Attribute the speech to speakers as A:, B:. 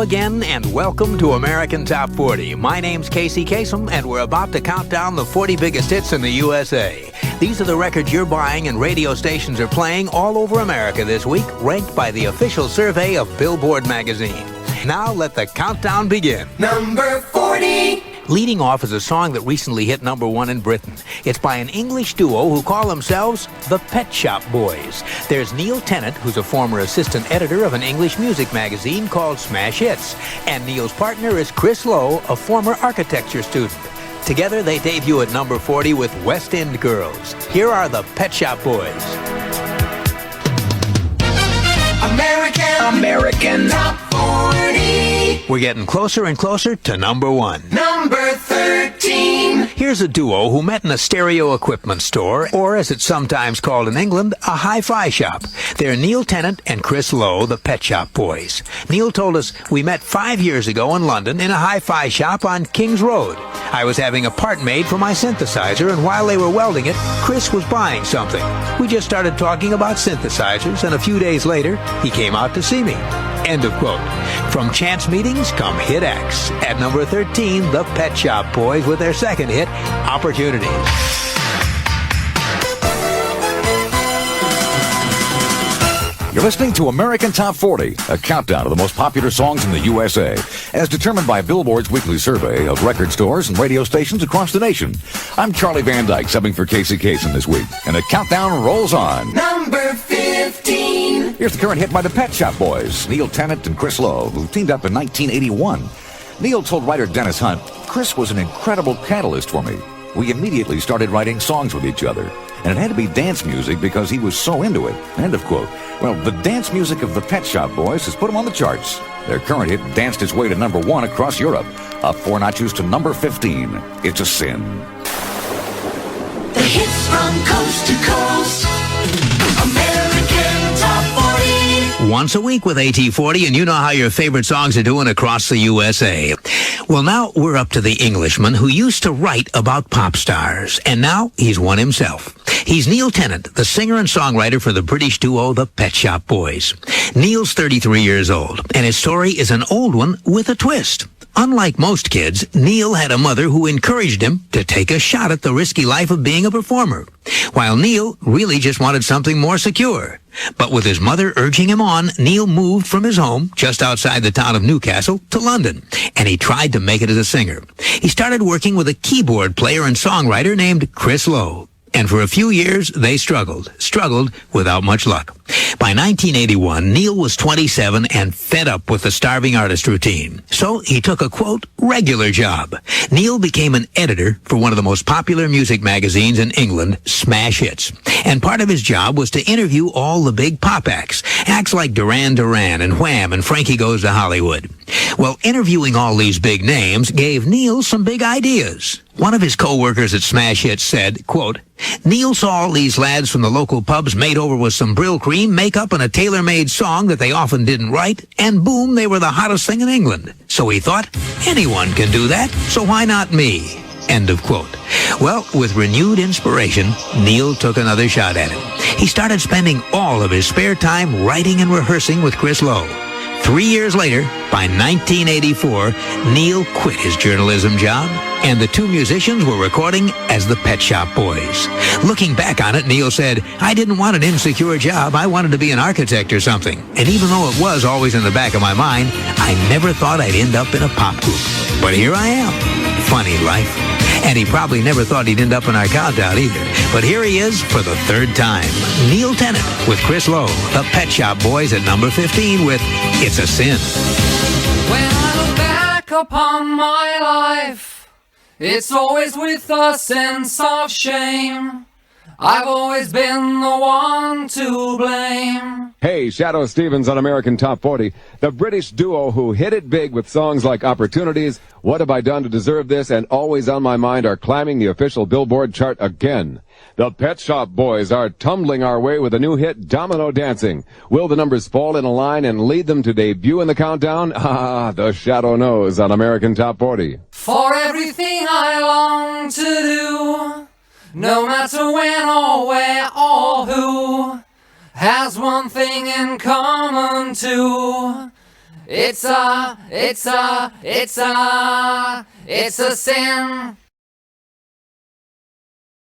A: again, and welcome to American Top 40. My name's Casey Kasem, and we're about to count down the 40 biggest hits in the USA. These are the records you're buying and radio stations are playing all over America this week, ranked by the official survey of Billboard magazine. Now let the countdown begin.
B: Number 40.
A: Leading off is a song that recently hit number 1 in Britain. It's by an English duo who call themselves the Pet Shop Boys. There's Neil Tennant, who's a former assistant editor of an English music magazine called Smash Hits. And Neil's partner is Chris Lowe, a former architecture student. Together, they debut at number 40 with West End Girls. Here are the Pet Shop Boys.
B: American Top 40.
A: We're getting closer and closer to number 1.
B: Number 13.
A: Here's a duo who met in a stereo equipment store, or as it's sometimes called in England, a hi-fi shop. They're Neil Tennant and Chris Lowe, the Pet Shop Boys. Neil told us, "We met 5 years ago in London in a hi-fi shop on King's Road. I was having a part made for my synthesizer, and while they were welding it, Chris was buying something. We just started talking about synthesizers, and a few days later, he came out to see me." End of quote. From chance meetings come hit acts. At number 13, the Pet Shop Boys with their second hit, Opportunities.
C: You're listening to American Top 40, a countdown of the most popular songs in the USA, as determined by Billboard's weekly survey of record stores and radio stations across the nation. I'm Charlie Van Dyke, subbing for Casey Kasem this week, and the countdown rolls on.
B: Number 15.
C: Here's the current hit by the Pet Shop Boys, Neil Tennant and Chris Lowe, who teamed up in 1981. Neil told writer Dennis Hunt, "Chris was an incredible catalyst for me. We immediately started writing songs with each other, and it had to be dance music because he was so into it." End of quote. Well, the dance music of the Pet Shop Boys has put them on the charts. Their current hit danced its way to number 1 across Europe, up 4 notches to number 15. It's a Sin.
B: The hits from coast to coast. American Top 40.
A: Once a week with AT40, and you know how your favorite songs are doing across the USA. Well, now we're up to the Englishman who used to write about pop stars, and now he's one himself. He's Neil Tennant, the singer and songwriter for the British duo the Pet Shop Boys. Neil's 33 years old, and his story is an old one with a twist. Unlike most kids, Neil had a mother who encouraged him to take a shot at the risky life of being a performer, while Neil really just wanted something more secure. But with his mother urging him on, Neil moved from his home just outside the town of Newcastle to London, and he tried to make it as a singer. He started working with a keyboard player and songwriter named Chris Lowe. And for a few years, they struggled without much luck. By 1981, Neil was 27 and fed up with the starving artist routine. So he took a, quote, regular job. Neil became an editor for one of the most popular music magazines in England, Smash Hits. And part of his job was to interview all the big pop acts like Duran Duran and Wham and Frankie Goes to Hollywood. Well, interviewing all these big names gave Neil some big ideas. One of his co-workers at Smash Hits said, quote, "Neil saw all these lads from the local pubs made over with some Brill cream, makeup, and a tailor-made song that they often didn't write, and boom, they were the hottest thing in England. So he thought, anyone can do that, so why not me?" End of quote. Well, with renewed inspiration, Neil took another shot at it. He started spending all of his spare time writing and rehearsing with Chris Lowe. 3 years later, by 1984, Neil quit his journalism job, and the two musicians were recording as the Pet Shop Boys. Looking back on it, Neil said, "I didn't want an insecure job. I wanted to be an architect or something. And even though it was always in the back of my mind, I never thought I'd end up in a pop group. But here I am." Funny life. And he probably never thought he'd end up in our countdown either. But here he is for the third time. Neil Tennant with Chris Lowe, the Pet Shop Boys at number 15 with It's a Sin.
D: When I look back upon my life, it's always with a sense of shame. I've always been the one to blame.
E: Hey, Shadow Stevens on American Top 40. The British duo who hit it big with songs like Opportunities, What Have I Done to Deserve This, and Always on My Mind are climbing the official Billboard chart again. The Pet Shop Boys are tumbling our way with a new hit, Domino Dancing. Will the numbers fall in a line and lead them to debut in the countdown? Ah, the Shadow knows on American Top 40.
D: For everything I long to do, no matter when or where or who, has one thing in common too. It's a sin.